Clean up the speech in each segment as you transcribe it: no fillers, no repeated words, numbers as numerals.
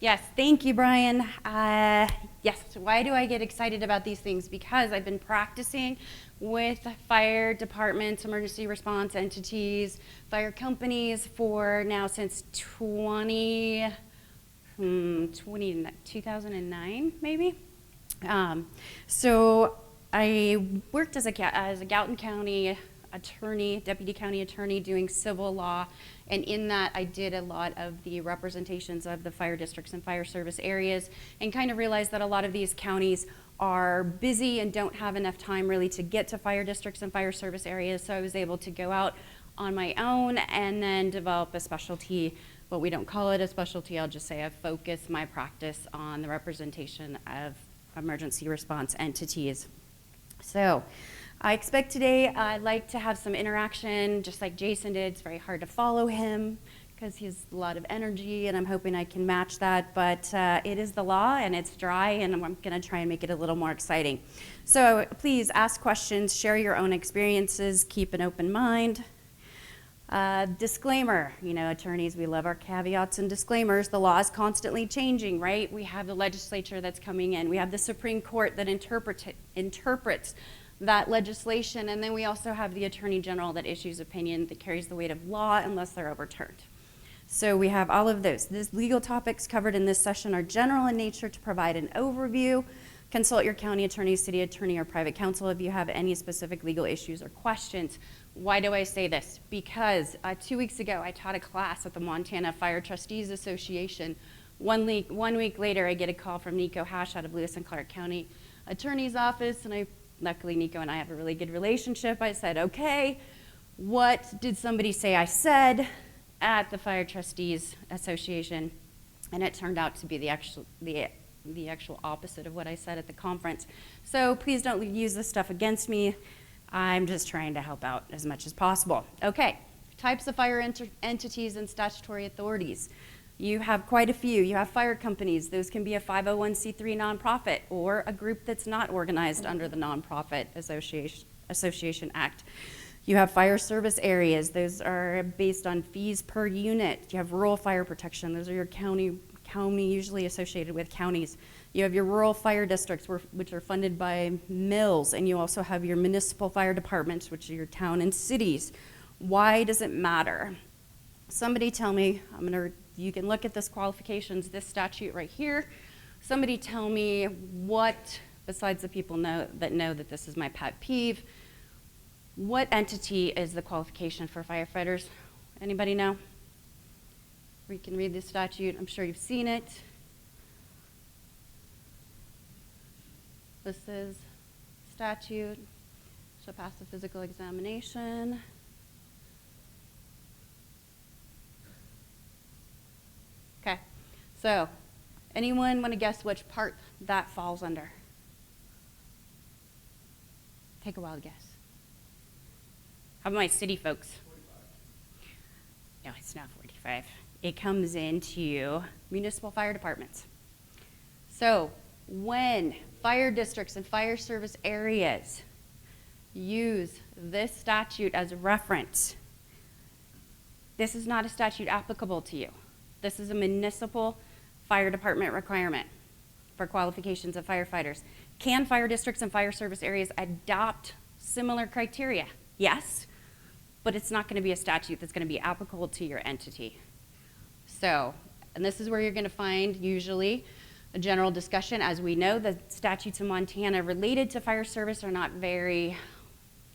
Yes, thank you, Brian. Yes, why do I get excited about these things? Because I've been practicing with fire departments, emergency response entities, fire companies for now since 2009, maybe. So I worked as a Gallatin County attorney, deputy county attorney, doing civil law, and in that I did a lot of the representations of the fire districts and fire service areas, and kind of realized that a lot of these counties are busy and don't have enough time really to get to fire districts and fire service areas. So I was able to go out on my own and then develop a specialty. Well, we don't call it a specialty, I'll just say I've focused my practice on the representation of emergency response entities. So I expect today I'd like to have some interaction just like Jason did. It's very hard to follow him because he has a lot of energy, and I'm hoping I can match that, but it is the law and it's dry, and I'm gonna try and make it a little more exciting. So please ask questions, share your own experiences, keep an open mind. Disclaimer, attorneys, we love our caveats and disclaimers. The law is constantly changing, right? We have the legislature that's coming in. We have the Supreme Court that interprets that legislation, and then we also have the Attorney General that issues opinion that carries the weight of law unless they're overturned. So we have all of those. These legal topics covered in this session are general in nature to provide an overview. Consult your county attorney, city attorney, or private counsel if you have any specific legal issues or questions. Why do I say this? Because 2 weeks ago I taught a class at the Montana Fire Trustees Association. One week later I get a call from Nico Hash out of Lewis and Clark County Attorney's Office, and luckily Nico and I have a really good relationship. I said, okay, what did somebody say I said at the Fire Trustees Association? And it turned out to be the actual opposite of what I said at the conference. So please don't use this stuff against me. I'm just trying to help out as much as possible. Okay, types of fire entities and statutory authorities. You have quite a few. You have fire companies. Those can be a 501c3 nonprofit or a group that's not organized under the Nonprofit Association Act. You have fire service areas. Those are based on fees per unit. You have rural fire protection. Those are your county usually associated with counties. You have your rural fire districts, which are funded by mills, and you also have your municipal fire departments, which are your town and cities. Why does it matter? Somebody tell me, you can look at this qualifications, this statute right here. Somebody tell me what, besides the people that know that this is my pet peeve, what entity is the qualification for firefighters? Anybody know? We can read this statute. I'm sure you've seen it. This is statute. Shall pass the physical examination. Okay, so anyone want to guess which part that falls under? Take a wild guess. How about my city folks? 45. No, it's not 45. It comes into municipal fire departments. So when fire districts and fire service areas use this statute as a reference, this is not a statute applicable to you. This is a municipal fire department requirement for qualifications of firefighters. Can fire districts and fire service areas adopt similar criteria? Yes, but it's not going to be a statute that's going to be applicable to your entity. So, and this is where you're going to find usually a general discussion. As we know, the statutes in Montana related to fire service are not very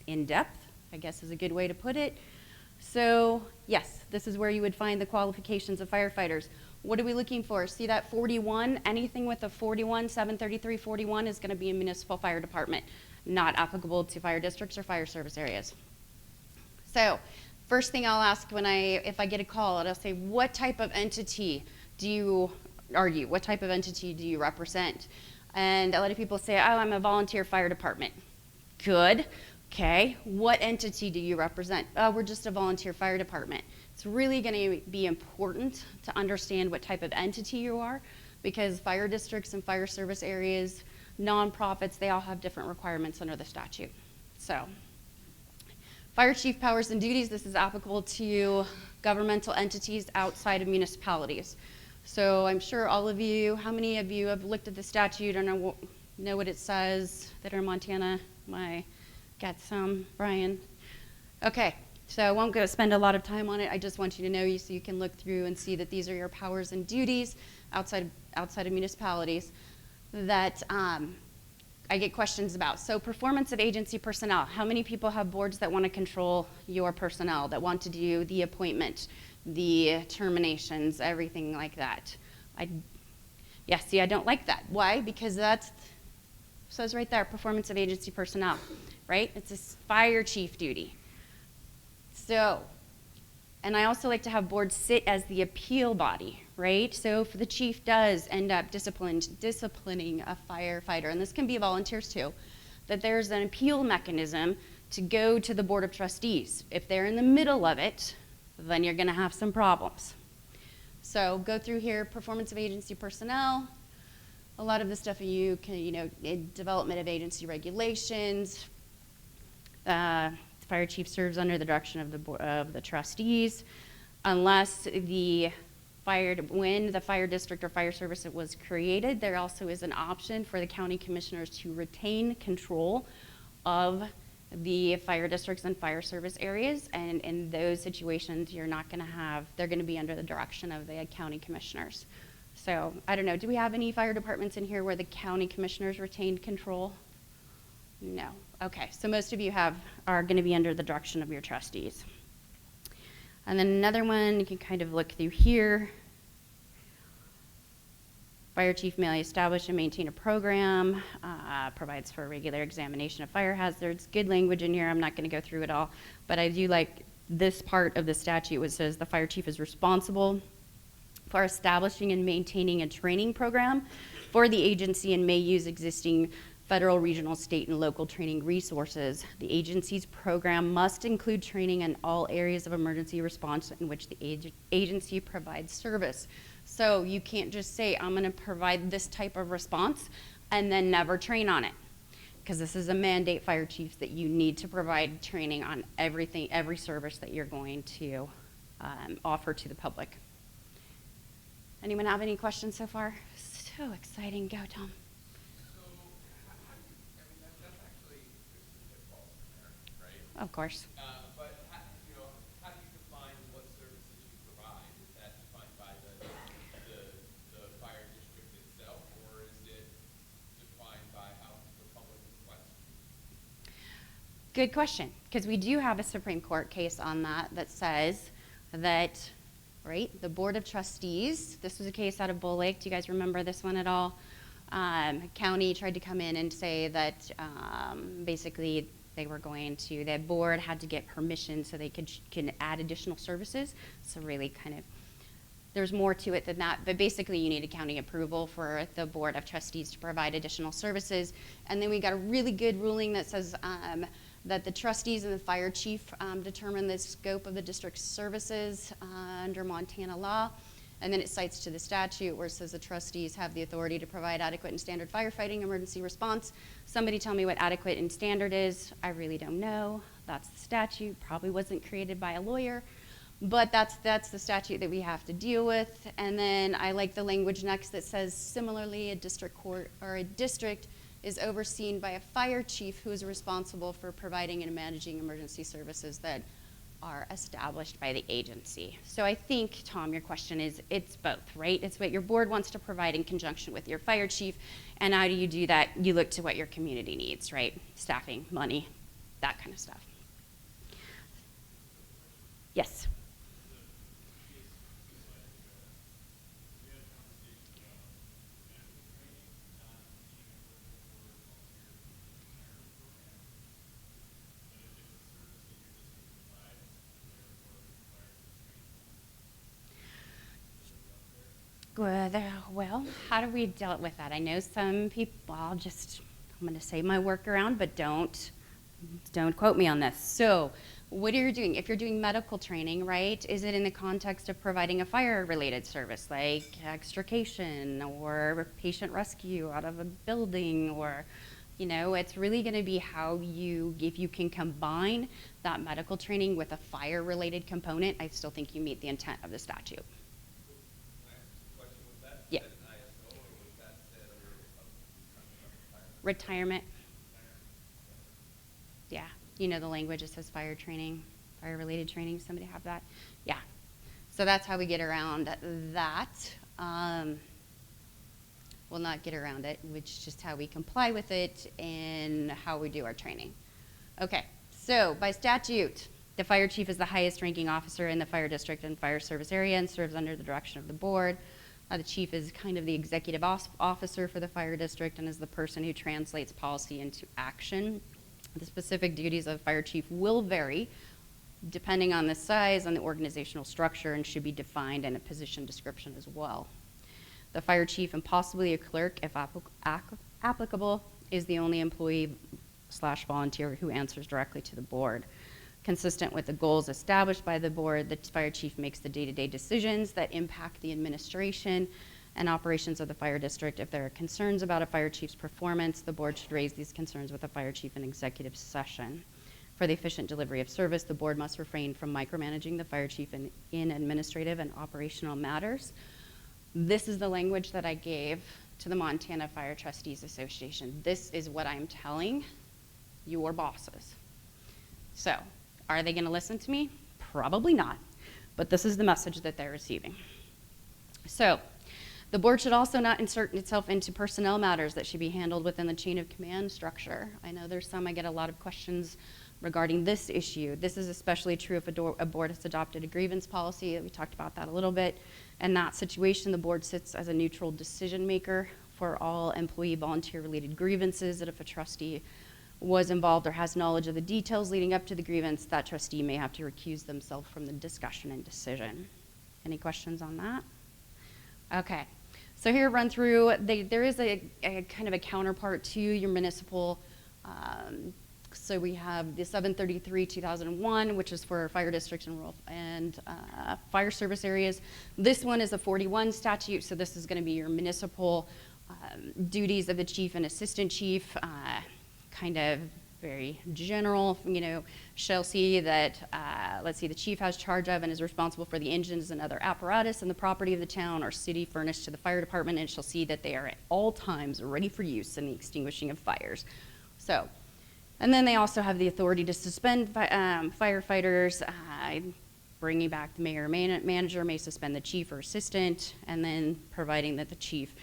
in-depth, I guess is a good way to put it. So yes, this is where you would find the qualifications of firefighters. What are we looking for? See that 41? Anything with a 41, 733-41 is going to be a municipal fire department, not applicable to fire districts or fire service areas. So first thing I'll ask if I get a call, I'll say, what type of entity are you? What type of entity do you represent? And a lot of people say, oh, I'm a volunteer fire department. Good. Okay, what entity do you represent? Oh, we're just a volunteer fire department. It's really going to be important to understand what type of entity you are, because fire districts and fire service areas, nonprofits, they all have different requirements under the statute. So, fire chief powers and duties, this is applicable to governmental entities outside of municipalities. So I'm sure all of you, how many of you have looked at the statute or know what it says that are in Montana? Got some, Brian? Okay, so I won't go spend a lot of time on it. I just want you to know so you can look through and see that these are your powers and duties outside of municipalities that I get questions about. So performance of agency personnel. How many people have boards that want to control your personnel, that want to do the appointment, the terminations, everything like that? See, I don't like that. Why? Because that says right there, performance of agency personnel, right? It's a fire chief duty. So, and I also like to have boards sit as the appeal body, right? So if the chief does end up disciplining a firefighter, and this can be volunteers too, that there's an appeal mechanism to go to the Board of Trustees. If they're in the middle of it, then you're gonna have some problems. So go through here, performance of agency personnel. A lot of the stuff you can, development of agency regulations. The fire chief serves under the direction of the trustees, unless when the fire district or fire service was created, there also is an option for the county commissioners to retain control of the fire districts and fire service areas, and in those situations, they're going to be under the direction of the county commissioners. So, I don't know, do we have any fire departments in here where the county commissioners retained control? No. Okay, so most of you are going to be under the direction of your trustees. And then another one, you can kind of look through here. Fire chief may establish and maintain a program, provides for a regular examination of fire hazards. Good language in here, I'm not going to go through it all, but I do like this part of the statute which says the fire chief is responsible for establishing and maintaining a training program for the agency and may use existing federal, regional, state, and local training resources. The agency's program must include training in all areas of emergency response in which the agency provides service. So you can't just say, I'm going to provide this type of response and then never train on it. Because this is a mandate, fire chiefs, that you need to provide training on every service that you're going to offer to the public. Anyone have any questions so far? So exciting. Go, Tom. Of course. But how do you define what services you provide? Is that defined by the fire district itself, or is it defined by how the public requests? Good question, because we do have a Supreme Court case on that says that, right, the Board of Trustees, this was a case out of Bull Lake. Do you guys remember this one at all? County tried to come in and say that basically the board had to get permission so they can add additional services. So really kind of, there's more to it than that, but basically you need a county approval for the Board of Trustees to provide additional services. And then we got a really good ruling that says that the trustees and the fire chief determine the scope of the district's services under Montana law. And then it cites to the statute where it says the trustees have the authority to provide adequate and standard firefighting emergency response. Somebody tell me what adequate and standard is. I really don't know. That's the statute. Probably wasn't created by a lawyer. But that's the statute that we have to deal with. And then I like the language next that says, similarly, a district court or a district is overseen by a fire chief who is responsible for providing and managing emergency services that are established by the agency. So I think, Tom, your question is, it's both, right? It's what your board wants to provide in conjunction with your fire chief, and how do you do that? You look to what your community needs, right? Staffing, money, that kind of stuff. Yes? Well, how do we deal with that? I know some people, I'm going to say my workaround, but don't quote me on this. So what are you doing? If you're doing medical training, right, is it in the context of providing a fire-related service like extrication or patient rescue out of a building, or, it's really going to be if you can combine that medical training with a fire-related component, I still think you meet the intent of the statute. Can I ask a question? Retirement. Yeah, you know the language, it says fire training, fire-related training. Somebody have that? Yeah. So that's how we get around that. Well, not get around it, which is just how we comply with it and how we do our training. Okay, so by statute, the fire chief is the highest ranking officer in the fire district and fire service area and serves under the direction of the board. The chief is kind of the executive officer for the fire district and is the person who translates policy into action. The specific duties of the fire chief will vary depending on the size and the organizational structure and should be defined in a position description as well. The fire chief and possibly a clerk, if applicable, is the only employee/volunteer who answers directly to the board. Consistent with the goals established by the board, the fire chief makes the day-to-day decisions that impact the administration and operations of the fire district. If there are concerns about a fire chief's performance, the board should raise these concerns with the fire chief in executive session. For the efficient delivery of service, the board must refrain from micromanaging the fire chief in administrative and operational matters. This is the language that I gave to the Montana Fire Trustees Association. This is what I'm telling your bosses. So, are they going to listen to me? Probably not, but this is the message that they're receiving. So, the board should also not insert itself into personnel matters that should be handled within the chain of command structure. I know I get a lot of questions regarding this issue. This is especially true if a board has adopted a grievance policy. We talked about that a little bit. In that situation, the board sits as a neutral decision maker for all employee volunteer related grievances, that if a trustee was involved or has knowledge of the details leading up to the grievance, that trustee may have to recuse themselves from the discussion and decision. Any questions on that? Okay, so here run through, there is a kind of a counterpart to your municipal, so we have the 733-2001, which is for fire districts and rural and fire service areas. This one is a 41 statute, so this is going to be your municipal duties of the chief and assistant chief, kind of very general, shall see that, let's see, the chief has charge of and is responsible for the engines and other apparatus and the property of the town or city furnished to the fire department, and shall see that they are at all times ready for use in the extinguishing of fires. So, and then they also have the authority to suspend firefighters, bringing back the mayor or manager may suspend the chief or assistant, and then providing that the chief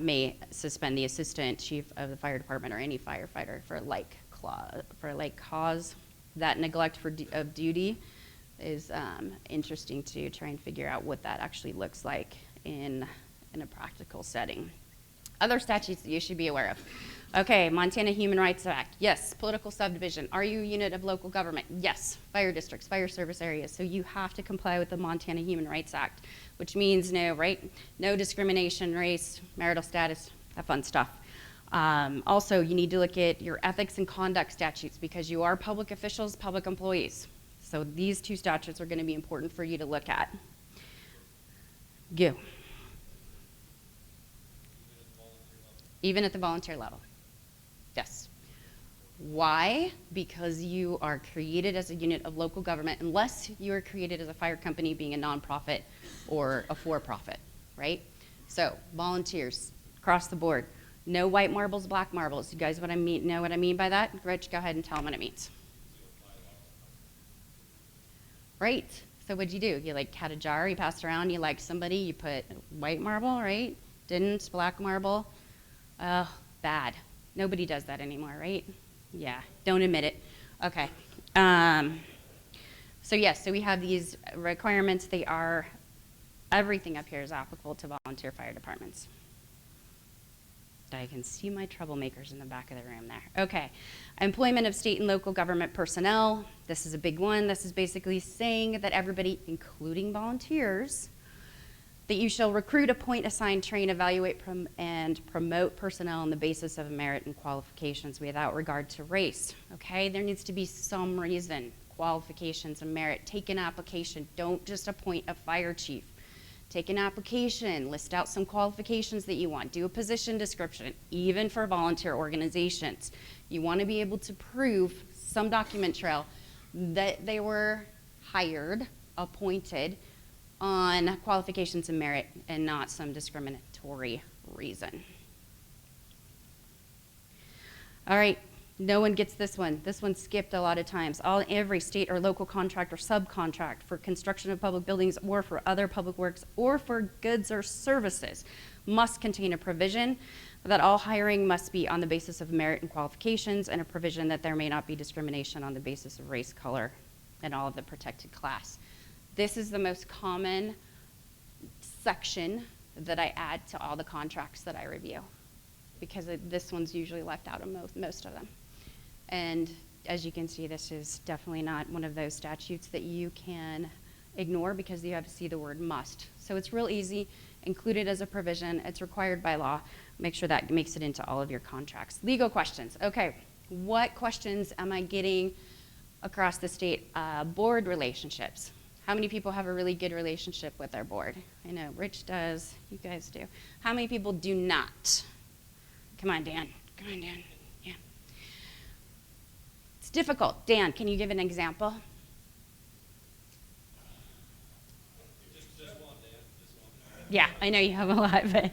may suspend the assistant chief of the fire department or any firefighter for a like cause. That neglect of duty is interesting to try and figure out what that actually looks like in a practical setting. Other statutes that you should be aware of. Okay, Montana Human Rights Act, yes. Political subdivision, are you a unit of local government? Yes. Fire districts, fire service areas, so you have to comply with the Montana Human Rights Act, which means no discrimination, race, marital status, that fun stuff. Also, you need to look at your ethics and conduct statutes because you are public officials, public employees. So these two statutes are going to be important for you to look at. Go. Even at the volunteer level. Yes. Why? Because you are created as a unit of local government, unless you are created as a fire company being a nonprofit or a for-profit, right? So, volunteers, across the board. No white marbles, black marbles. You guys know what I mean by that? Rich, go ahead and tell them what it means. Right. So what'd you do? You had a jar, you passed around, you liked somebody, you put white marble, right? Didn't, black marble. Oh, bad. Nobody does that anymore, right? Yeah, don't admit it. Okay. So yes, so we have these requirements. Everything up here is applicable to volunteer fire departments. I can see my troublemakers in the back of the room there. Okay. Employment of state and local government personnel. This is a big one. This is basically saying that everybody, including volunteers, that you shall recruit, appoint, assign, train, evaluate, and promote personnel on the basis of merit and qualifications without regard to race. Okay? There needs to be some reason, qualifications and merit. Take an application. Don't just appoint a fire chief. Take an application, list out some qualifications that you want, do a position description, even for volunteer organizations. You want to be able to prove some document trail that they were hired, appointed on qualifications and merit and not some discriminatory reason. All right, no one gets this one. This one's skipped a lot of times. Every state or local contract or subcontract for construction of public buildings or for other public works or for goods or services must contain a provision that all hiring must be on the basis of merit and qualifications, and a provision that there may not be discrimination on the basis of race, color, and all of the protected class. This is the most common section that I add to all the contracts that I review, because this one's usually left out of most of them. And as you can see, this is definitely not one of those statutes that you can ignore, because you have to see the word must. So it's real easy, include it as a provision, it's required by law. Make sure that makes it into all of your contracts. Legal questions. Okay, what questions am I getting across the state? Board relationships. How many people have a really good relationship with their board? I know Rich does, you guys do. How many people do not? Come on, Dan. Come on, Dan. Yeah. It's difficult. Dan, can you give an example? Just one, Dan. Just one. Yeah, I know you have a lot, but.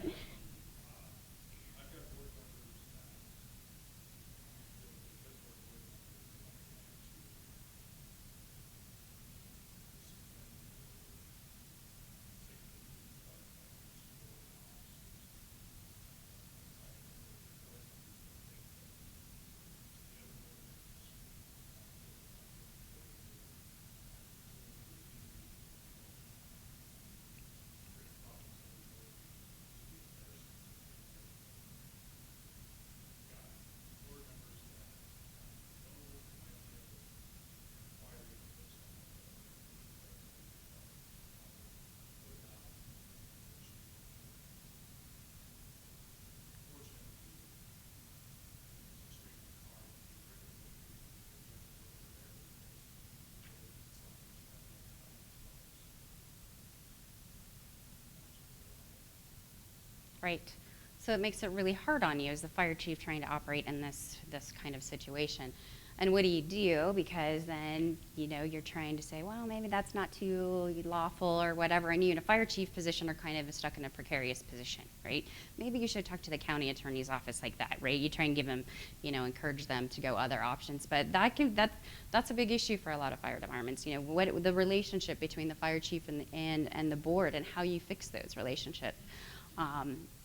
Right. So it makes it really hard on you as the fire chief trying to operate in this kind of situation. And what do you do? Because then, you're trying to say, well, maybe that's not too lawful or whatever. And you in a fire chief position are kind of stuck in a precarious position, right? Maybe you should talk to the county attorney's office like that, right? You try and give them, encourage them to go other options. But that's a big issue for a lot of fire departments. What the relationship between the fire chief and the board, and how you fix those relationships.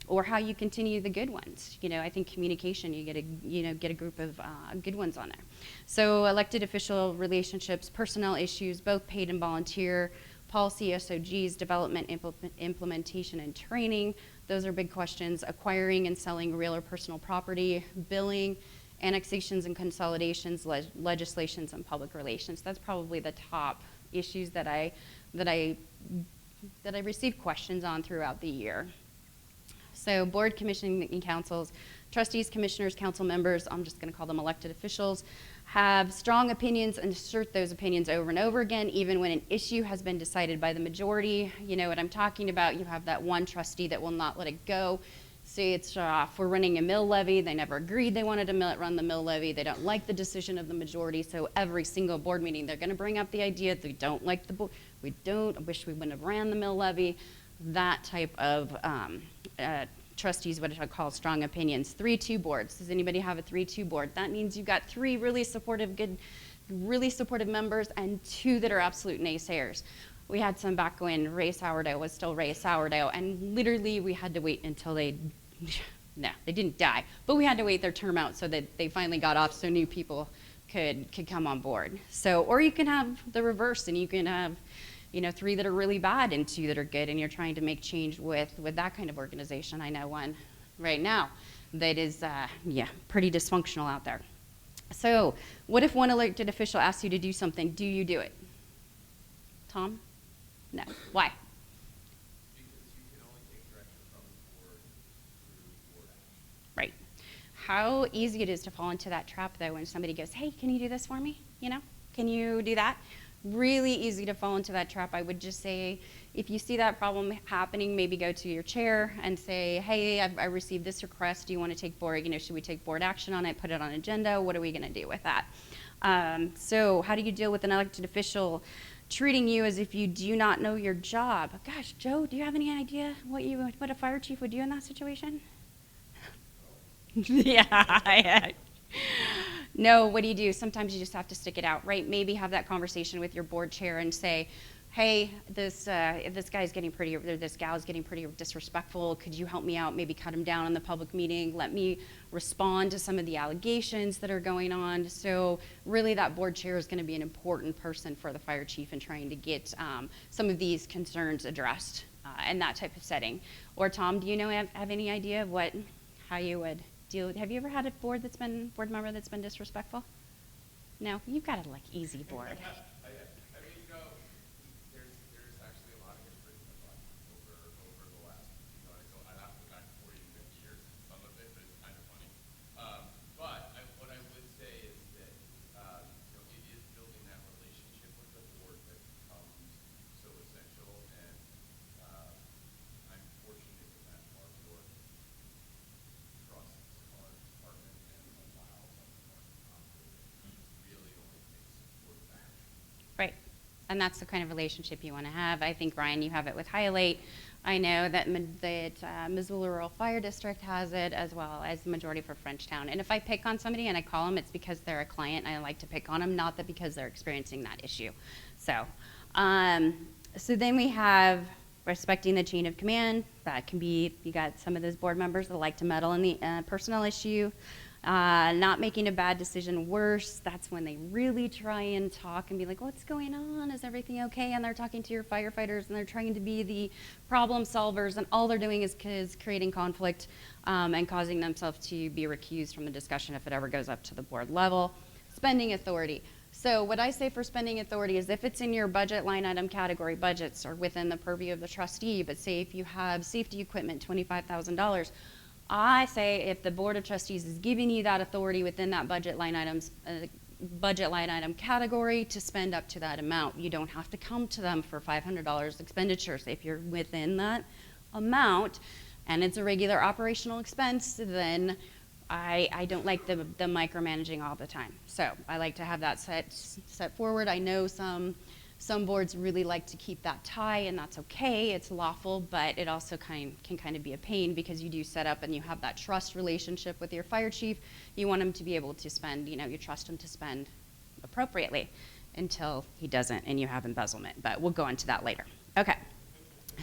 Or how you continue the good ones. I think communication, you get a group of good ones on there. So elected official relationships, personnel issues, both paid and volunteer, policy SOGs, development, implementation, and training. Those are big questions. Acquiring and selling real or personal property, billing, annexations and consolidations, legislations, and public relations. That's probably the top issues that I received questions on throughout the year. So board, commission, and councils, trustees, commissioners, council members, I'm just going to call them elected officials, have strong opinions and assert those opinions over and over again, even when an issue has been decided by the majority. You know what I'm talking about. You have that one trustee that will not let it go. Say it's for running a mill levy. They never agreed they wanted to run the mill levy. They don't like the decision of the majority. So every single board meeting, they're going to bring up the idea. They don't like the board. I wish we wouldn't have ran the mill levy. That type of trustees, what I call strong opinions. 3-2 boards. Does anybody have a 3-2 board? That means you've got 3 really supportive members and 2 that are absolute naysayers. We had some back when Ray Sourdough was still Ray Sourdough, and literally we had to wait until they didn't die, but we had to wait their term out so that they finally got off so new people could come on board. So, or you can have the reverse, and you can have 3 that are really bad and 2 that are good, and you're trying to make change with that kind of organization. I know one right now that is, pretty dysfunctional out there. So what if one elected official asks you to do something? Do you do it? Tom? No. Why? Because you can only take direction from the board through board action. Right. How easy it is to fall into that trap, though, when somebody goes, hey, can you do this for me? Can you do that? Really easy to fall into that trap. I would just say, if you see that problem happening, maybe go to your chair and say, hey, I received this request. Do you want to take board, should we take board action on it, put it on agenda? What are we going to do with that? So how do you deal with an elected official treating you as if you do not know your job? Gosh, Joe, do you have any idea what a fire chief would do in that situation? Yeah. No, what do you do? Sometimes you just have to stick it out, right? Maybe have that conversation with your board chair and say, hey, this guy's getting pretty, or this gal's getting pretty disrespectful. Could you help me out? Maybe cut him down in the public meeting. Let me respond to some of the allegations that are going on. So really that board chair is going to be an important person for the fire chief in trying to get some of these concerns addressed in that type of setting. Or Tom, do you know, have any idea of how you would deal with, have you ever had a board member that's been disrespectful? No, you've got a easy board. I mean, you know, there's actually a lot of history over the last, I'd have to go back 40 to 50 years, some of it, but it's kind of funny. What I would say is that, it is building that relationship with the board that becomes so essential, and I'm fortunate in that our board trusts our department and allows our department to operate. It really only takes support action. Right. And that's the kind of relationship you want to have. I think, Ryan, you have it with Highlight. I know that Missoula Rural Fire District has it, as well as the majority for Frenchtown. And if I pick on somebody and I call them, it's because they're a client. I like to pick on them, not that because they're experiencing that issue. So then we have respecting the chain of command. That can be, you got some of those board members that like to meddle in the personnel issue. Not making a bad decision worse. That's when they really try and talk and be like, what's going on? Is everything okay? And they're talking to your firefighters and they're trying to be the problem solvers, and all they're doing is creating conflict and causing themselves to be recused from the discussion if it ever goes up to the board level. Spending authority. So what I say for spending authority is if it's in your budget line item category, budgets are within the purview of the trustee, but say if you have safety equipment, $25,000, I say if the Board of Trustees is giving you that authority within that budget line item category to spend up to that amount, you don't have to come to them for $500 expenditures. If you're within that amount and it's a regular operational expense, then I don't like the micromanaging all the time. So I like to have that set forward. I know some boards really like to keep that tie, and that's okay. It's lawful, but it also can kind of be a pain because you do set up and you have that trust relationship with your fire chief. You want him to be able to spend, you trust him to spend appropriately until he doesn't and you have embezzlement. But we'll go into that later. Okay.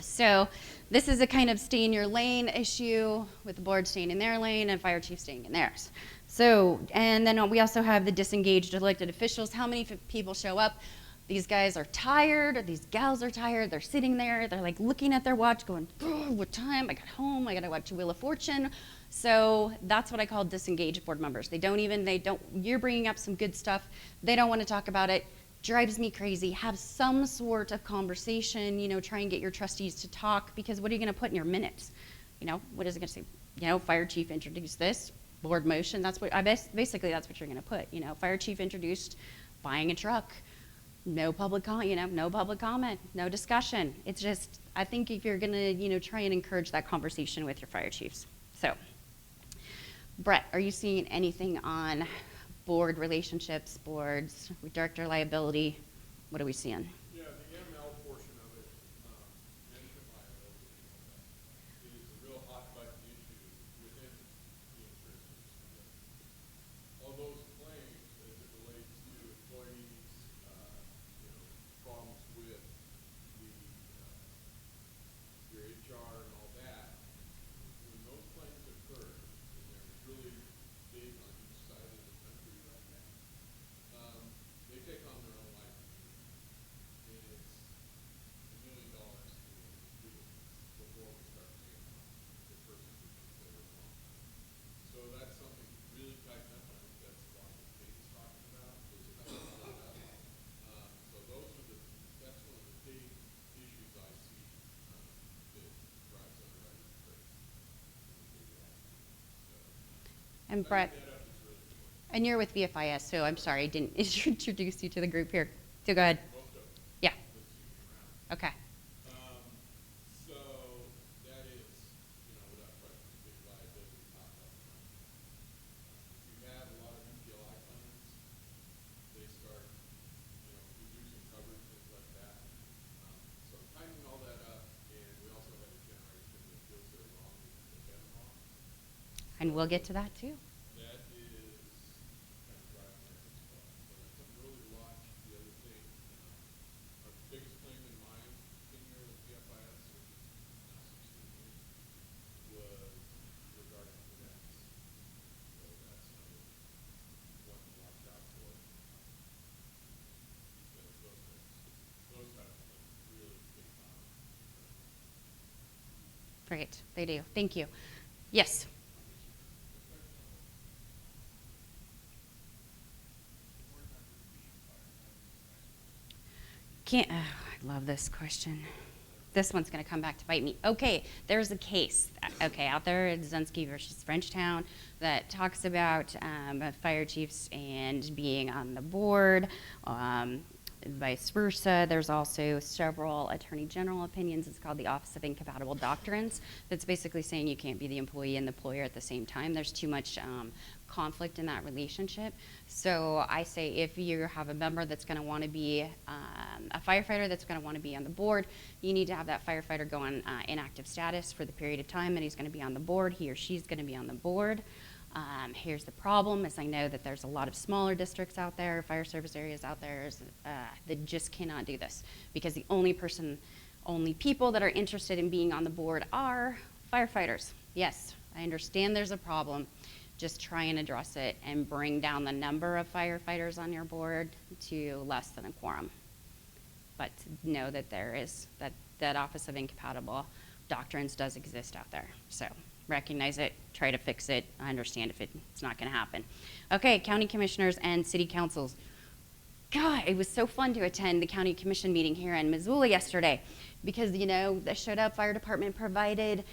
So this is a kind of stay in your lane issue with the board staying in their lane and fire chief staying in theirs. So, and then we also have the disengaged elected officials. How many people show up? These guys are tired, or these gals are tired. They're sitting there. They're like looking at their watch going, oh, what time? I got home. I got to watch Wheel of Fortune. So that's what I call disengaged board members. You're bringing up some good stuff. They don't want to talk about it. Drives me crazy. Have some sort of conversation, try and get your trustees to talk, because what are you going to put in your minutes? What is it going to say? Fire chief introduced this, board motion. Basically that's what you're going to put. Fire chief introduced buying a truck. No public comment, no discussion. It's just, I think if you're gonna, try and encourage that conversation with your fire chiefs. So, Brett, are you seeing anything on board relationships, boards, director liability? What are we seeing? Yeah, the ML portion of it, management liability, is a real hot button issue within the insurance industry. All those claims as it relates to employees, problems with your HR and all that, when those claims occur, and they're really big on each side of the country right now, they take on their own life. And it's $1 million in legal fees before we start paying off the person who thinks they were wrong. So that's something really tighten up, and I think that's a lot of what Kate's talking about, is tightening all that up. So that's one of the big issues I see that drives underwriting crazy. And Brett, and you're with VFIS, so I'm sorry I didn't introduce you to the group here. So go ahead. Yeah. Okay. So that is, without question, a big liability top up front. If you have a lot of UPLI claims, they start, reducing coverage, things like that. So tightening all that up, and we also have a generation that feels they're wrong because they've been wrong. And we'll get to that too. That is Great, they do. Thank you. Yes. Can't, I love this question. This one's going to come back to bite me. Okay, there's a case, okay, out there at Zunsky versus Frenchtown that talks about fire chiefs and being on the board, vice versa. There's also several attorney general opinions. It's called the Office of Incompatible Doctrines. That's basically saying you can't be the employee and the employer at the same time. There's too much conflict in that relationship. So I say if you have a member that's going to want to be a firefighter that's going to want to be on the board, you need to have that firefighter go on inactive status for the period of time that he's going to be on the board. He or she's going to be on the board. Here's the problem, is I know that there's a lot of smaller districts out there, fire service areas out there that just cannot do this because the only people that are interested in being on the board are firefighters. Yes, I understand there's a problem. Just try and address it and bring down the number of firefighters on your board to less than a quorum. But know that there is, that Office of Incompatible Doctrines does exist out there. So recognize it, try to fix it. I understand if it's not going to happen. Okay, county commissioners and city councils. God, it was so fun to attend the county commission meeting here in Missoula yesterday because, they showed up, fire department provided,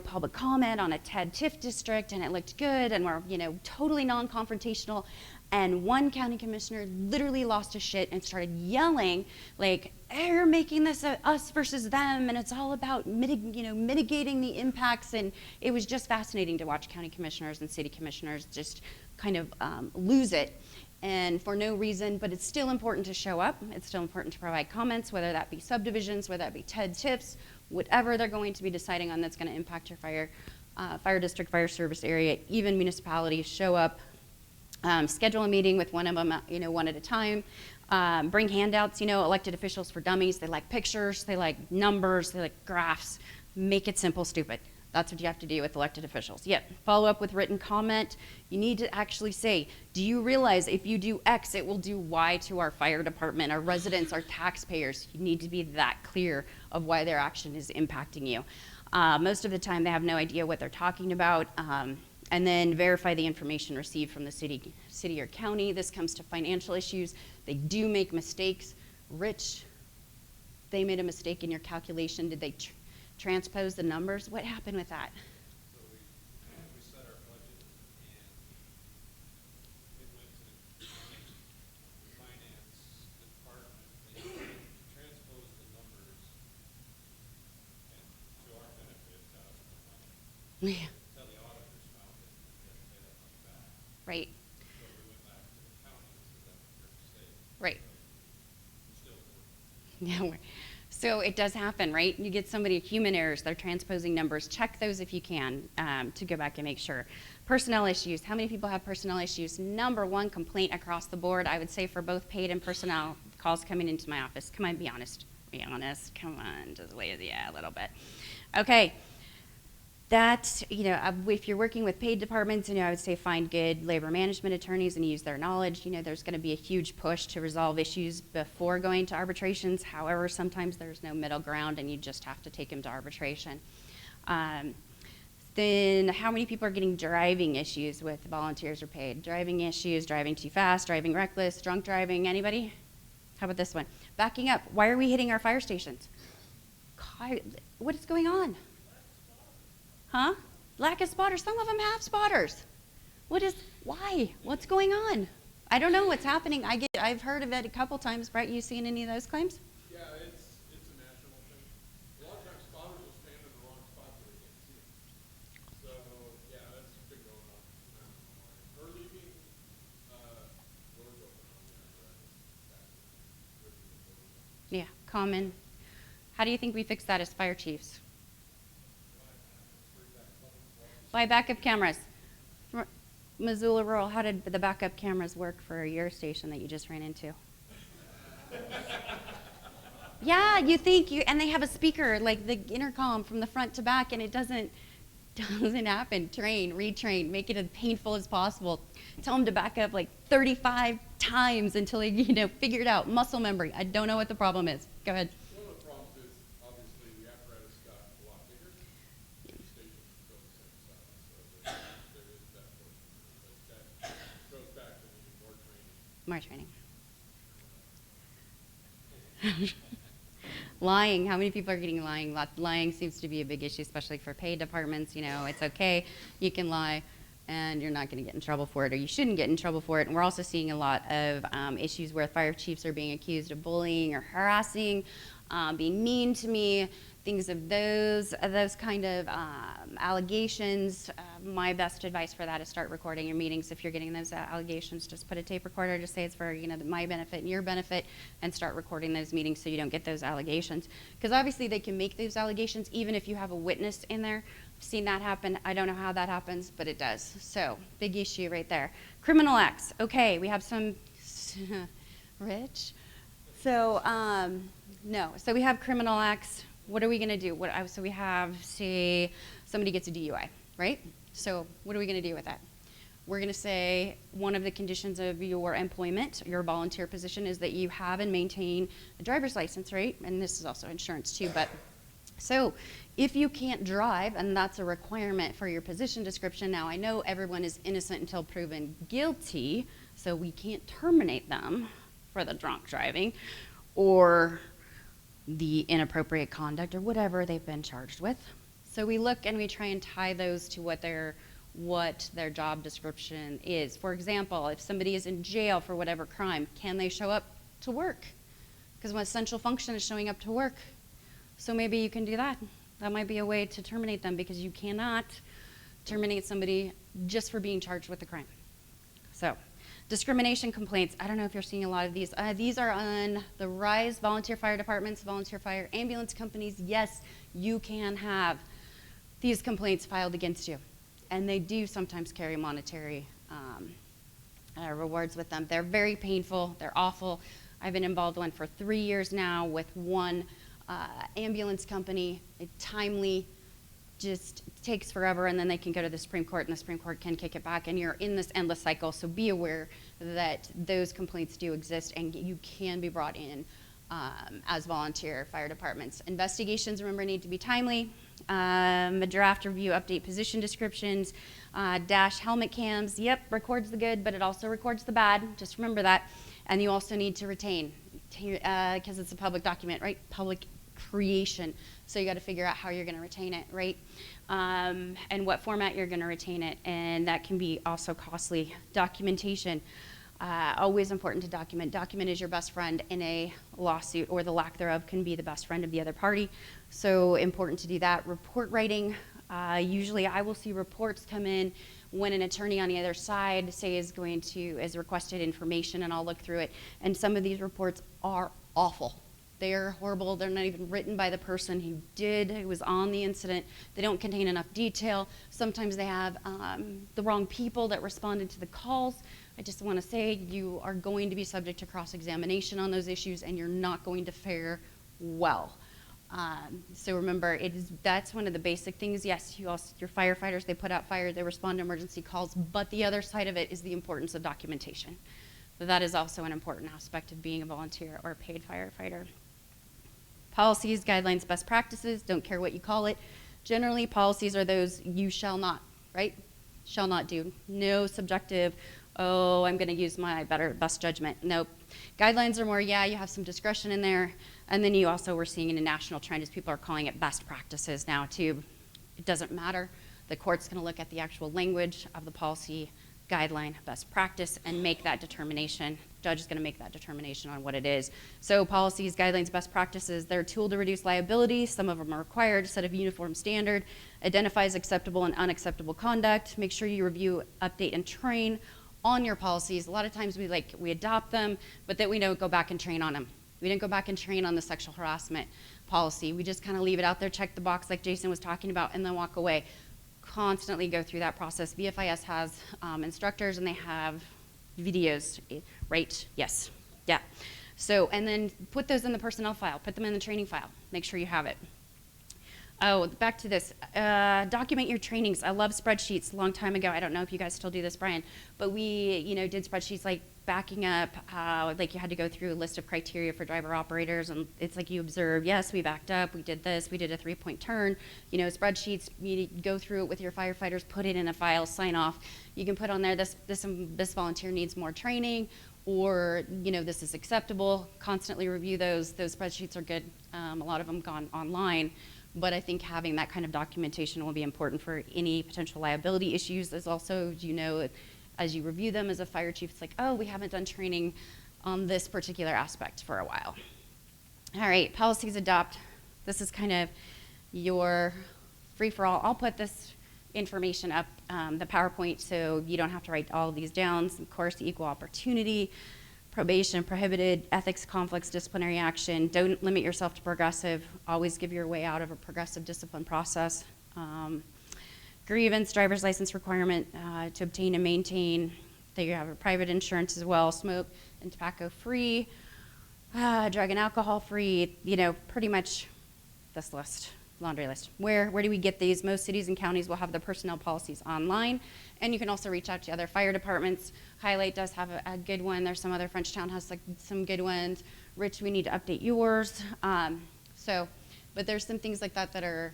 public comment on a TED TIF district, and it looked good, and we're, totally non-confrontational. And one county commissioner literally lost his shit and started yelling, like, hey, you're making this us versus them, and it's all about mitigating the impacts. And it was just fascinating to watch county commissioners and city commissioners just kind of lose it. And for no reason, but it's still important to show up. It's still important to provide comments, whether that be subdivisions, whether that be TED TIFs, whatever they're going to be deciding on that's going to impact your fire district, fire service area. Even municipalities show up, schedule a meeting with one of them, one at a time. Bring handouts, elected officials for dummies. They like pictures, they like numbers, they like graphs. Make it simple, stupid. That's what you have to do with elected officials. Yep, follow up with written comment. You need to actually say, do you realize if you do X, it will do Y to our fire department, our residents, our taxpayers? You need to be that clear of why their action is impacting you. Most of the time, they have no idea what they're talking about. And then verify the information received from the city or county. This comes to financial issues. They do make mistakes. Rich, they made a mistake in your calculation. Did they transpose the numbers? What happened with that? So we set our budget and it went to the county finance department. They transposed the numbers and to our benefit, to us more money. Yeah. Until the auditors found it, and we had to pay that money back. Right, So we went back to the county and said that was their mistake. right. It's still working. Yeah. So it does happen, right? You get somebody, human errors, they're transposing numbers. Check those if you can to go back and make sure. Personnel issues. How many people have personnel issues? Number one complaint across the board, I would say for both paid and personnel calls coming into my office. Come on, be honest. Be honest. Come on, just lazy, yeah, a little bit. Okay. That, if you're working with paid departments, I would say find good labor management attorneys and use their knowledge. There's going to be a huge push to resolve issues before going to arbitrations. However, sometimes there's no middle ground and you just have to take them to arbitration. Then how many people are getting driving issues with volunteers or paid? Driving issues, driving too fast, driving reckless, drunk driving, anybody? How about this one? Backing up. Why are we hitting our fire stations? God, what is going on? Huh? Lack of spotters. Some of them have spotters. Why? What's going on? I don't know what's happening. I've heard of it a couple times. Brett, you seen any of those claims? Yeah, it's a national thing. A lot of times spotters will stand in the wrong spot so they can't see them. So, yeah, that's been going on. Or leaving doors open on there. Yeah, common. How do you think we fix that as fire chiefs? Buy backup cameras. Missoula Rural, how did the backup cameras work for your station that you just ran into? Yeah, and they have a speaker, like the intercom from the front to back, and it doesn't happen. Train, retrain, make it as painful as possible. Tell them to back up like 35 times until they, figure it out. Muscle memory. I don't know what the problem is. Go ahead. One of the problems is obviously the apparatus got a lot bigger. More training. Lying. How many people are getting lying? Lying seems to be a big issue, especially for paid departments. You know, it's okay. You can lie, and you're not going to get in trouble for it, or you shouldn't get in trouble for it. And we're also seeing a lot of issues where fire chiefs are being accused of bullying or harassing, being mean to me, things of those kind of allegations. My best advice for that is start recording your meetings. If you're getting those allegations, just put a tape recorder, just say it's for my benefit and your benefit, and start recording those meetings so you don't get those allegations. Because obviously they can make those allegations even if you have a witness in there. I've seen that happen. I don't know how that happens, but it does. So big issue right there. Criminal acts. Okay, we have some Rich. So no. So we have criminal acts. What are we going to do? So we have, say, somebody gets a DUI, right? So what are we going to do with that? We're going to say one of the conditions of your employment, your volunteer position, is that you have and maintain a driver's license, right? And this is also insurance too. But so if you can't drive, and that's a requirement for your position description, now I know everyone is innocent until proven guilty, so we can't terminate them for the drunk driving or the inappropriate conduct or whatever they've been charged with. So we look and we try and tie those to what their job description is. For example, if somebody is in jail for whatever crime, can they show up to work? Because one essential function is showing up to work. So maybe you can do that. That might be a way to terminate them, because you cannot terminate somebody just for being charged with a crime. So discrimination complaints. I don't know if you're seeing a lot of these. These are on the rise. Volunteer fire departments, volunteer fire ambulance companies. Yes, you can have these complaints filed against you. And they do sometimes carry monetary rewards with them. They're very painful. They're awful. I've been involved in one for 3 years now with one ambulance company. It timely just takes forever, and then they can go to the Supreme Court, and the Supreme Court can kick it back, and you're in this endless cycle. So be aware that those complaints do exist, and you can be brought in as volunteer fire departments. Investigations, remember, need to be timely. A draft review, update position descriptions, dash helmet cams. Yep, records the good, but it also records the bad. Just remember that. And you also need to retain, because it's a public document, right? Public creation. So you got to figure out how you're going to retain it, right? And what format you're going to retain it. And that can be also costly. Documentation. Always important to document. Document is your best friend in a lawsuit, or the lack thereof can be the best friend of the other party. So important to do that. Report writing. Usually I will see reports come in when an attorney on the other side, say, is requested information, and I'll look through it. And some of these reports are awful. They are horrible. They're not even written by the person who was on the incident. They don't contain enough detail. Sometimes they have the wrong people that responded to the calls. I just want to say you are going to be subject to cross-examination on those issues, and you're not going to fare well. So remember, that's one of the basic things. Yes, your firefighters, they put out fires, they respond to emergency calls, but the other side of it is the importance of documentation. So that is also an important aspect of being a volunteer or a paid firefighter. Policies, guidelines, best practices, don't care what you call it. Generally, policies are those you shall not, right? Shall not do. No subjective, oh, I'm going to use my best judgment. Nope. Guidelines are more, yeah, you have some discretion in there. And then we're seeing in a national trend is people are calling it best practices now too. It doesn't matter. The court's going to look at the actual language of the policy, guideline, best practice, and make that determination. The judge is going to make that determination on what it is. So policies, guidelines, best practices, they're a tool to reduce liability. Some of them are required. Set a uniform standard, identifies acceptable and unacceptable conduct. Make sure you review, update, and train on your policies. A lot of times we adopt them, but then we don't go back and train on them. We didn't go back and train on the sexual harassment policy. We just kind of leave it out there, check the box like Jason was talking about, and then walk away. Constantly go through that process. VFIS has instructors, and they have videos, right? Yes. Yeah. So, and then put those in the personnel file. Put them in the training file. Make sure you have it. Oh, back to this. Document your trainings. I love spreadsheets. A long time ago, I don't know if you guys still do this, Brian, but we, did spreadsheets like backing up, like you had to go through a list of criteria for driver operators, and it's like you observe, yes, we backed up, we did this, we did a 3-point turn. Spreadsheets, you go through it with your firefighters, put it in a file, sign off. You can put on there, this volunteer needs more training, or, this is acceptable. Constantly review those. Those spreadsheets are good. A lot of them gone online, but I think having that kind of documentation will be important for any potential liability issues. There's also, as you review them as a fire chief, it's like, oh, we haven't done training on this particular aspect for a while. All right, policies adopt. This is kind of your free-for-all. I'll put this information up, the PowerPoint, so you don't have to write all of these down. Of course, equal opportunity, probation, prohibited, ethics, conflicts, disciplinary action. Don't limit yourself to progressive. Always give your way out of a progressive discipline process. Grievance, driver's license requirement to obtain and maintain. That you have a private insurance as well. Smoke and tobacco free. Drug and alcohol free. Pretty much this list. Laundry list. Where do we get these? Most cities and counties will have the personnel policies online, and you can also reach out to other fire departments. Highlight does have a good one. There's some other, Frenchtown has some good ones. Rich, we need to update yours. But there's some things like that that are,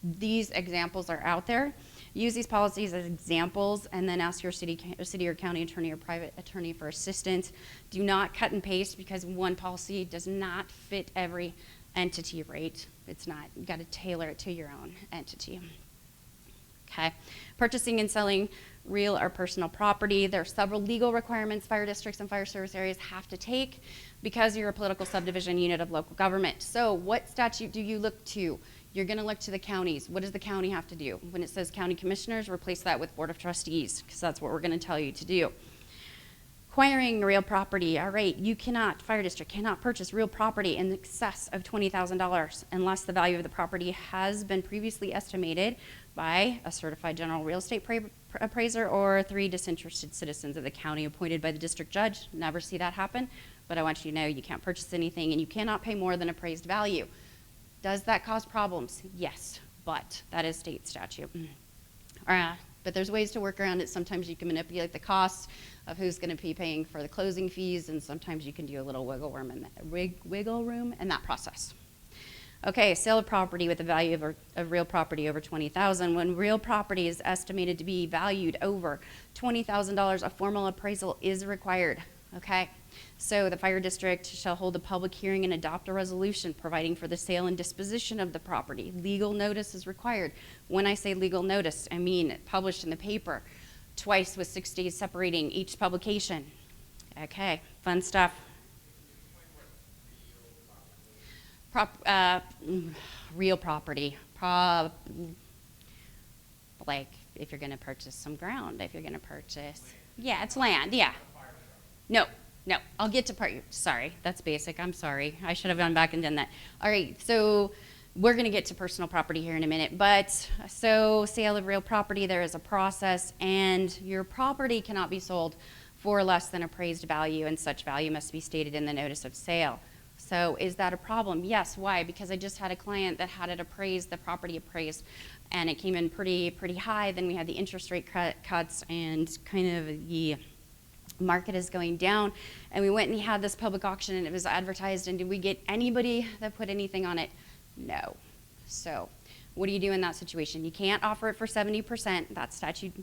these examples are out there. Use these policies as examples, and then ask your city or county attorney or private attorney for assistance. Do not cut and paste, because one policy does not fit every entity, right? It's not. You got to tailor it to your own entity. Okay. Purchasing and selling real or personal property. There are several legal requirements fire districts and fire service areas have to take because you're a political subdivision unit of local government. So what statute do you look to? You're going to look to the counties. What does the county have to do? When it says county commissioners, replace that with board of trustees, because that's what we're going to tell you to do. Acquiring real property. All right, fire district cannot purchase real property in excess of $20,000 unless the value of the property has been previously estimated by a certified general real estate appraiser or 3 disinterested citizens of the county appointed by the district judge. Never see that happen, but I want you to know you can't purchase anything and you cannot pay more than appraised value. Does that cause problems? Yes, but that is state statute. But there's ways to work around it. Sometimes you can manipulate the costs of who's going to be paying for the closing fees, and sometimes you can do a little wiggle room in that process. Okay, sale of property with a value of real property over $20,000. When real property is estimated to be valued over $20,000, a formal appraisal is required. Okay, so the fire district shall hold a public hearing and adopt a resolution providing for the sale and disposition of the property. Legal notice is required. When I say legal notice, I mean published in the paper twice with 6 days separating each publication. Okay, fun stuff. Real property. Like if you're going to purchase some ground, if you're going to purchase, yeah, it's land, yeah. No, I'll get to sorry, that's basic, I'm sorry. I should have gone back and done that. All right, so we're gonna get to personal property here in a minute, but so sale of real property, there is a process, and your property cannot be sold for less than appraised value, and such value must be stated in the notice of sale. So is that a problem? Yes, why? Because I just had a client that had it appraised, the property appraised, and it came in pretty high. Then we had the interest rate cuts and kind of the market is going down, and we went and had this public auction, and it was advertised, and did we get anybody that put anything on it? No. So what do you do in that situation? You can't offer it for 70%. That statute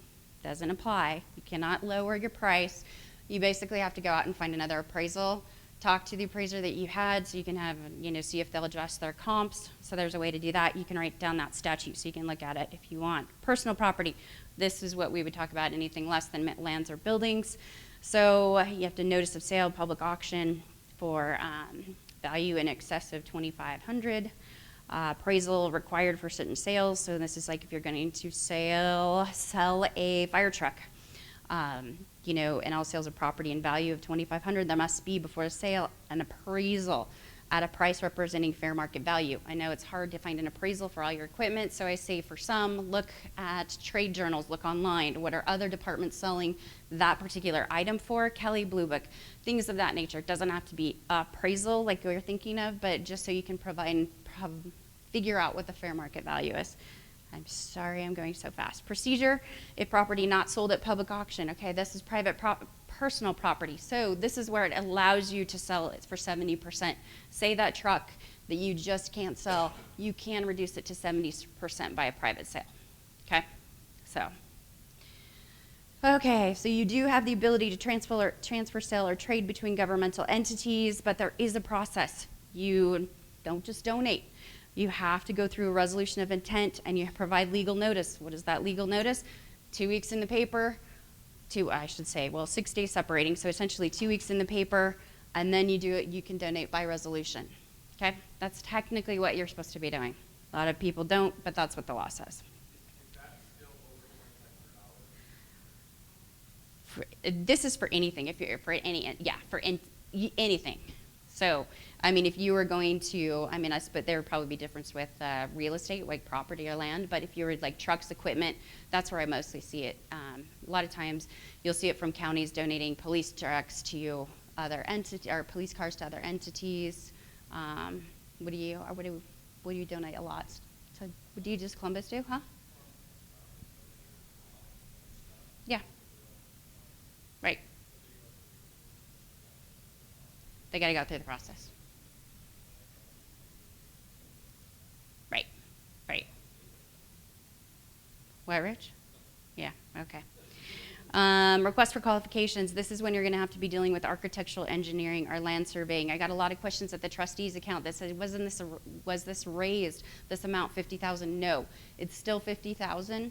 doesn't apply. You cannot lower your price. You basically have to go out and find another appraisal, talk to the appraiser that you had, so you can have, see if they'll adjust their comps. So there's a way to do that. You can write down that statute so you can look at it if you want. Personal property. This is what we would talk about, anything less than lands or buildings. So you have to notice of sale, public auction for value in excess of $2,500. Appraisal required for certain sales. So this is like if you're going to sell a fire truck, and all sales of property and value of $2,500. There must be before the sale an appraisal at a price representing fair market value. I know it's hard to find an appraisal for all your equipment, so I say for some, look at trade journals, look online. What are other departments selling that particular item for? Kelly Blue Book, things of that nature. It doesn't have to be appraisal like you're thinking of, but just so you can figure out what the fair market value is. I'm sorry, I'm going so fast. Procedure, if property not sold at public auction. Okay, this is personal property. So this is where it allows you to sell it for 70%. Say that truck that you just can't sell, you can reduce it to 70% by a private sale. Okay, so. Okay, so you do have the ability to transfer, sale, or trade between governmental entities, but there is a process. You don't just donate. You have to go through a resolution of intent, and you provide legal notice. What is that legal notice? 2 weeks in the paper, 6 days separating, so essentially 2 weeks in the paper, and then you can donate by resolution. Okay, that's technically what you're supposed to be doing. A lot of people don't, but that's what the law says. This is for anything. If you're for anything. So, I mean, if you were going to, but there would probably be difference with real estate, like property or land. But if you were like trucks, equipment, that's where I mostly see it. A lot of times, you'll see it from counties donating police trucks to other entities, or police cars to other entities. What do you donate a lot? So, do you just Columbus do, huh? Yeah. Right. They got to go through the process. Right. Right. What, Rich? Yeah, okay. Request for qualifications. This is when you're going to have to be dealing with architectural engineering or land surveying. I got a lot of questions at the trustees account that said, was this raised, this amount, $50,000? No, it's still $50,000.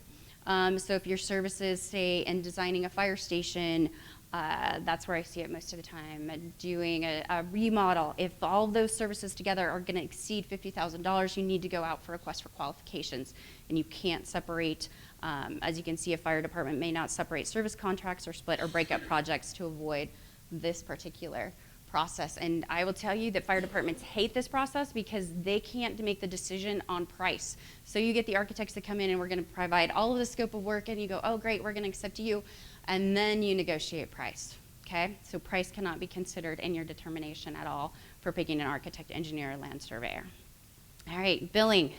So if your services, say, in designing a fire station, that's where I see it most of the time. Doing a remodel, if all of those services together are going to exceed $50,000, you need to go out for a request for qualifications. And you can't separate, as you can see, a fire department may not separate service contracts or split or break up projects to avoid this particular process. And I will tell you that fire departments hate this process because they can't make the decision on price. So you get the architects that come in and we're going to provide all of the scope of work, and you go, oh great, we're going to accept you, and then you negotiate price. Okay, so price cannot be considered in your determination at all for picking an architect, engineer, or land surveyor. All right, billing.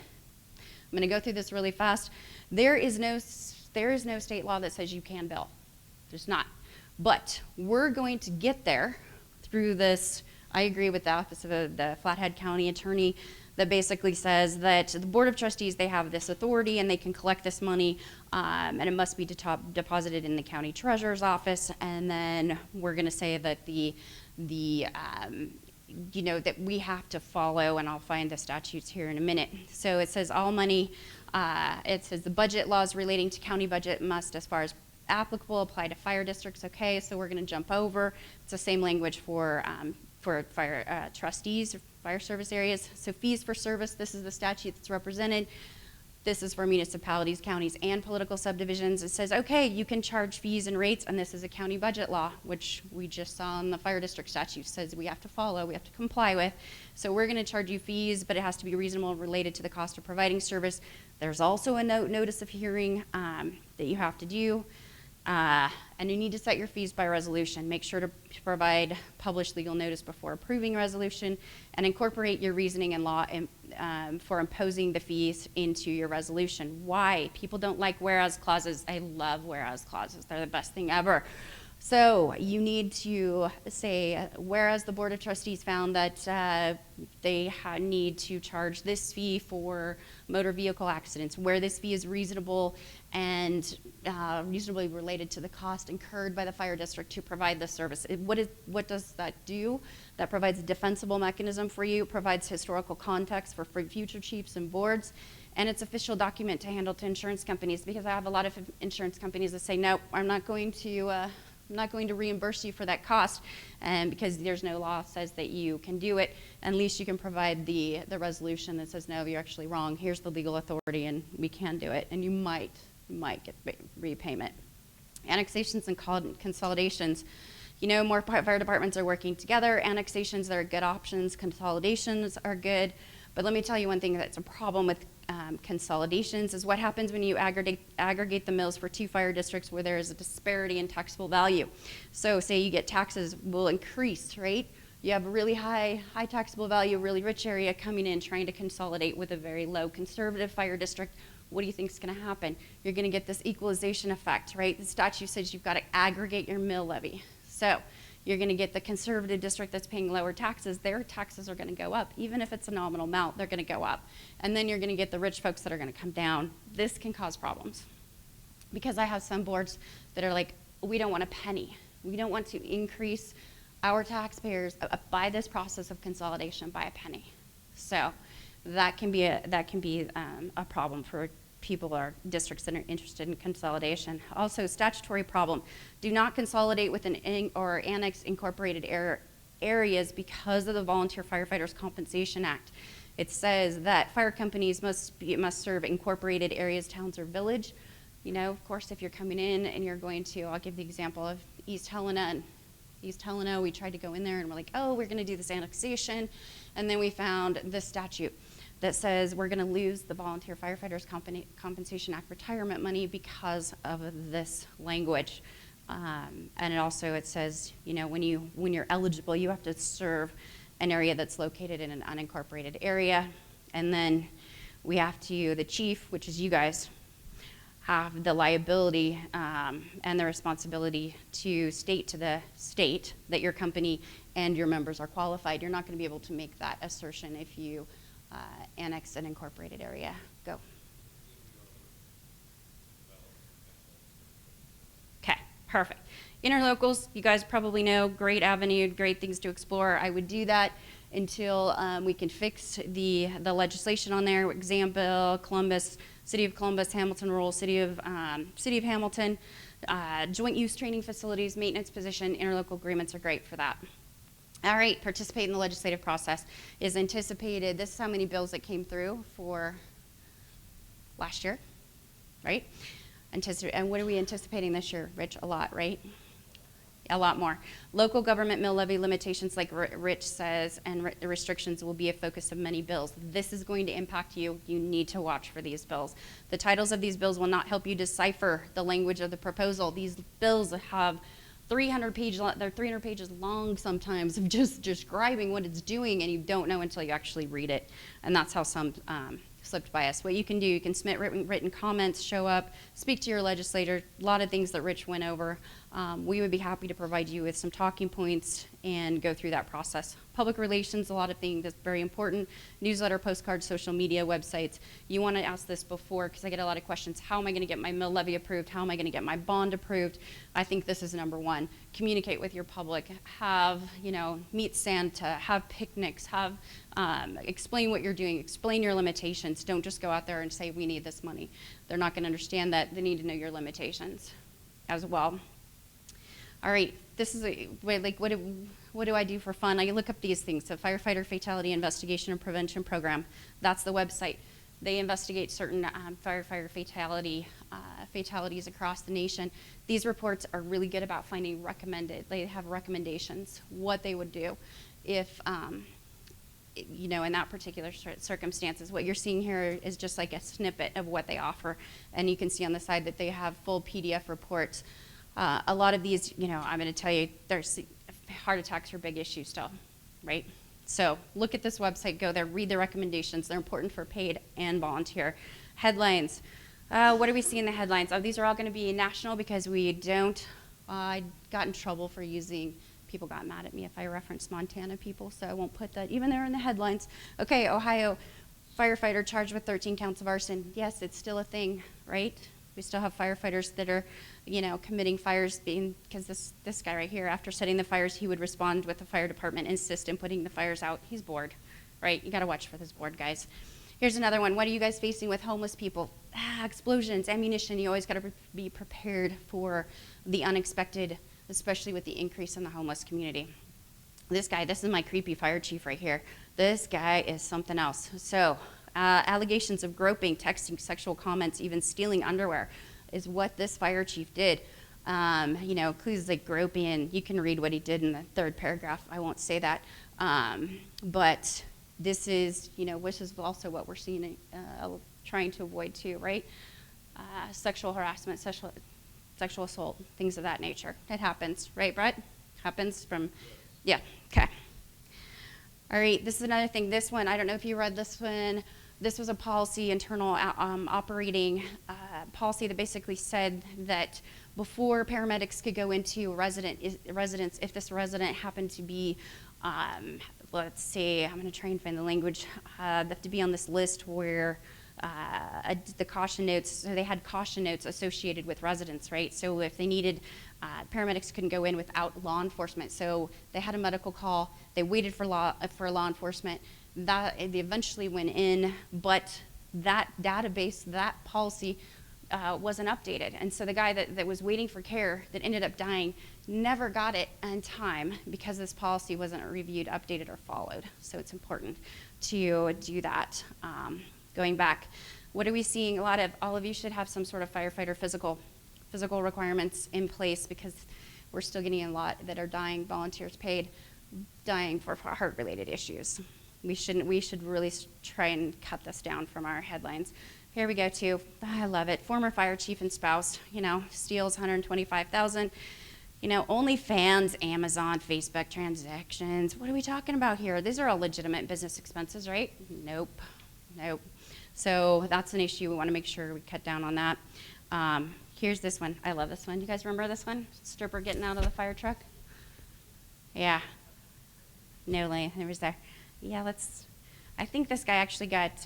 I'm going to go through this really fast. There is no state law that says you can bill. There's not. But we're going to get there through this. I agree with the Office of the Flathead County Attorney that basically says that the Board of Trustees, they have this authority and they can collect this money, and it must be deposited in the county treasurer's office. And then we're going to say that that we have to follow, and I'll find the statutes here in a minute. So it says all money, it says the budget laws relating to county budget must, as far as applicable, apply to fire districts. Okay, so we're going to jump over. It's the same language for fire trustees, fire service areas. So fees for service, this is the statute that's represented. This is for municipalities, counties, and political subdivisions. It says, okay, you can charge fees and rates, and this is a county budget law, which we just saw in the fire district statute. Says we have to follow, we have to comply with. So we're going to charge you fees, but it has to be reasonable and related to the cost of providing service. There's also a notice of hearing that you have to do. And you need to set your fees by resolution. Make sure to provide published legal notice before approving resolution, and incorporate your reasoning and law for imposing the fees into your resolution. Why? People don't like whereas clauses. I love whereas clauses. They're the best thing ever. So you need to say, whereas the Board of Trustees found that they need to charge this fee for motor vehicle accidents, where this fee is reasonable and reasonably related to the cost incurred by the fire district to provide this service. What does that do? That provides a defensible mechanism for you, provides historical context for future chiefs and boards, and it's official document to handle to insurance companies, because I have a lot of insurance companies that say, no, I'm not going to reimburse you for that cost, and because there's no law that says that you can do it. At least you can provide the resolution that says, no, you're actually wrong. Here's the legal authority, and we can do it, and you might get repayment. Annexations and consolidations. More fire departments are working together. Annexations are good options. Consolidations are good. But let me tell you one thing that's a problem with consolidations is what happens when you aggregate the mills for two fire districts where there is a disparity in taxable value. So say you get taxes will increase, right? You have a really high taxable value, really rich area coming in trying to consolidate with a very low conservative fire district. What do you think is going to happen? You're going to get this equalization effect, right? The statute says you've got to aggregate your mill levy. So you're going to get the conservative district that's paying lower taxes. Their taxes are going to go up. Even if it's a nominal amount, they're going to go up. And then you're going to get the rich folks that are going to come down. This can cause problems. Because I have some boards that are like, we don't want a penny. We don't want to increase our taxpayers by this process of consolidation by a penny. So that can be a problem for people or districts that are interested in consolidation. Also, statutory problem: do not consolidate with or annex incorporated areas because of the Volunteer Firefighters Compensation Act. It says that fire companies must serve incorporated areas, towns, or village. You know, of course, if you're coming in and you're going to, I'll give the example of East Helena. And East Helena, we tried to go in there and we're like, oh, we're going to do this annexation. And then we found this statute that says we're going to lose the Volunteer Firefighters Compensation Act retirement money because of this language. And it says, you know, when you're eligible, you have to serve an area that's located in an unincorporated area. And then we have to, the chief, which is you guys, have the liability and the responsibility to state to the state that your company and your members are qualified. You're not going to be able to make that assertion if you annex an incorporated area. Go. Okay, perfect. Interlocals, you guys probably know, great avenue, great things to explore. I would do that until we can fix the legislation on there. Example, Columbus, City of Columbus, Hamilton Rural, City of Hamilton, joint use training facilities, maintenance position, interlocal agreements are great for that. All right, participate in the legislative process is anticipated. This is how many bills that came through for last year, right? And what are we anticipating this year, Rich? A lot, right? A lot more. Local government mill levy limitations, like Rich says, and restrictions will be a focus of many bills. This is going to impact you. You need to watch for these bills. The titles of these bills will not help you decipher the language of the proposal. These bills have 300 pages, they're 300 pages long sometimes, of just describing what it's doing, and you don't know until you actually read it. And that's how some slipped by us. What you can do, you can submit written comments, show up, speak to your legislator, a lot of things that Rich went over. We would be happy to provide you with some talking points and go through that process. Public relations, a lot of things that's very important. Newsletter, postcards, social media, websites. You want to ask this before, because I get a lot of questions. How am I going to get my mill levy approved? How am I going to get my bond approved? I think this is number one. Communicate with your public. Have, meet Santa, have picnics, have, explain what you're doing, explain your limitations. Don't just go out there and say, we need this money. They're not going to understand that. They need to know your limitations as well. All right, this is what do I do for fun? I look up these things. So Firefighter Fatality Investigation and Prevention Program, that's the website. They investigate certain firefighter fatalities across the nation. These reports are really good about finding they have recommendations, what they would do if, in that particular circumstances. What you're seeing here is just like a snippet of what they offer. And you can see on the side that they have full PDF reports. A lot of these, I'm going to tell you, there's heart attacks are a big issue still, right? So look at this website, go there, read the recommendations. They're important for paid and volunteer. Headlines. What do we see in the headlines? Oh, these are all going to be national because we don't, I got in trouble for people got mad at me if I referenced Montana people, so I won't put that even there in the headlines. Okay, Ohio, firefighter charged with 13 counts of arson. Yes, it's still a thing, right? We still have firefighters that are, committing fires, because this guy right here, after setting the fires, he would respond with the fire department, insist in putting the fires out. He's bored, right? You got to watch for this bored guys. Here's another one. What are you guys facing with homeless people? Explosions, ammunition. You always got to be prepared for the unexpected, especially with the increase in the homeless community. This is my creepy fire chief right here. This guy is something else. So, allegations of groping, texting, sexual comments, even stealing underwear is what this fire chief did. Includes like groping. You can read what he did in the third paragraph. I won't say that. But this is, which is also what we're seeing, trying to avoid too, right? Sexual harassment, sexual assault, things of that nature. It happens, right, Brett? Happens from, yeah, okay. All right, this is another thing. This one, I don't know if you read this one. This was a policy, internal operating policy that basically said that before paramedics could go into residence, if this resident happened to be, let's see, I'm going to try and find the language, they have to be on this list where the caution notes, so they had caution notes associated with residents, right? So if they needed, paramedics couldn't go in without law enforcement. So they had a medical call, they waited for law enforcement. They eventually went in, but that database, that policy wasn't updated. And so the guy that was waiting for care that ended up dying never got it in time because this policy wasn't reviewed, updated, or followed. So it's important to do that. Going back, what are we seeing? All of you should have some sort of firefighter physical requirements in place, because we're still getting a lot that are dying, volunteers paid, dying for heart-related issues. We should really try and cut this down from our headlines. Here we go to, I love it, former fire chief and spouse, steals $125,000. OnlyFans, Amazon, Facebook transactions. What are we talking about here? These are all legitimate business expenses, right? Nope. So that's an issue. We want to make sure we cut down on that. Here's this one. I love this one. You guys remember this one? Stripper getting out of the fire truck? Yeah. No, it was there. Yeah, I think this guy actually got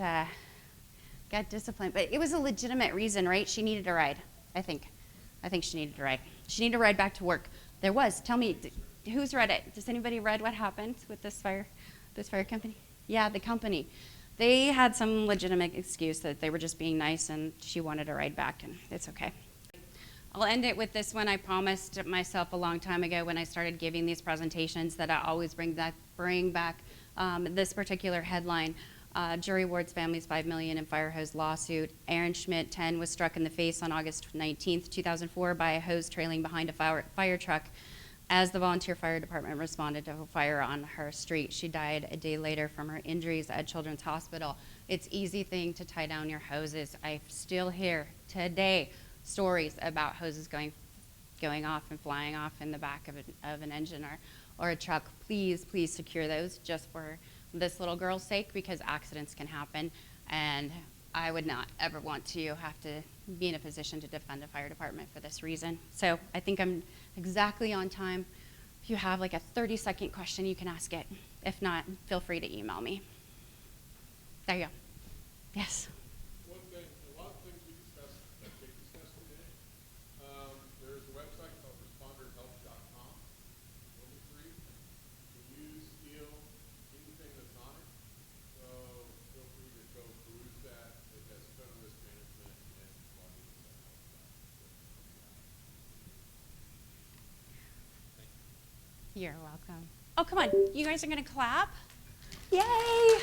disciplined, but it was a legitimate reason, right? She needed a ride, I think she needed a ride. She needed a ride back to work. There was. Tell me, who's read it? Does anybody read what happened with this fire company? Yeah, the company. They had some legitimate excuse that they were just being nice and she wanted a ride back, and it's okay. I'll end it with this one. I promised myself a long time ago when I started giving these presentations that I always bring back this particular headline. Jury awards families $5 million in fire hose lawsuit. Aaron Schmidt, 10, was struck in the face on August 19th, 2004 by a hose trailing behind a fire truck as the volunteer fire department responded to a fire on her street. She died a day later from her injuries at Children's Hospital. It's easy thing to tie down your hoses. I still hear today stories about hoses going off and flying off in the back of an engine or a truck. Please secure those just for this little girl's sake, because accidents can happen, and I would not ever want to have to be in a position to defend a fire department for this reason. So I think I'm exactly on time. If you have like a 30-second question, you can ask it. If not, feel free to email me. There you go. Yes. One thing, a lot of things we discussed today. There's a website called responderhelp.com. Totally free. You can steal anything that's on it. So feel free to go peruse that. It has a ton of risk management and login and stuff like that. You're welcome. Oh, come on. You guys are going to clap? Yay!